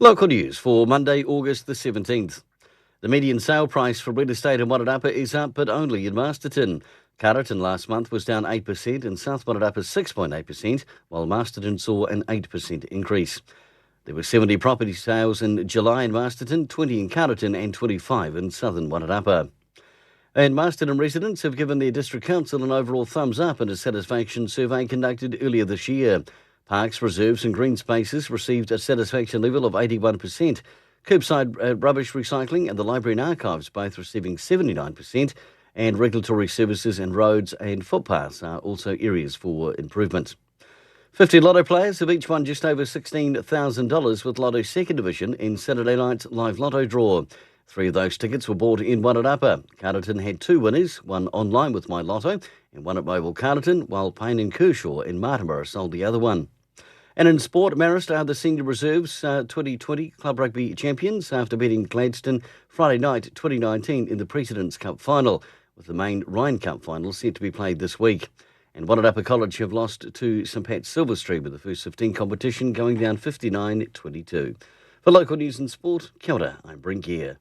Local news for Monday, August the 17th. The median sale price for real estate in Wairarapa is up, but only in Masterton. Carterton last month was down 8% and South Wairarapa 6.8%, while Masterton saw an 8% increase. There were 70 property sales in July in Masterton, 20 in Carterton and 25 in southern Wairarapa. And Masterton residents have given their district council an overall thumbs up in a satisfaction survey conducted earlier this year. Parks, reserves and green spaces received a satisfaction level of 81%. Curbside rubbish recycling and the library and archives both receiving 79%. And regulatory services and roads and footpaths are also areas for improvement. 50 Lotto players have each won just over $16,000 with Lotto's second division in Saturday night's live Lotto draw. 3 of those tickets were bought in Wairarapa. Carterton had 2 winners, one online with My Lotto and one at Mobile Carterton, while Payne and Kershaw in Martinborough sold the other one. And in sport, Marist are the senior reserves 2020 Club Rugby champions after beating Gladstone Friday night 2019 in the President's Cup final, with the main Rhine Cup final set to be played this week. And Wairarapa College have lost to St Pat's Silver Street with the first 15 competition going down 59-22. For local news and sport, kia ora, I'm Brent Gare.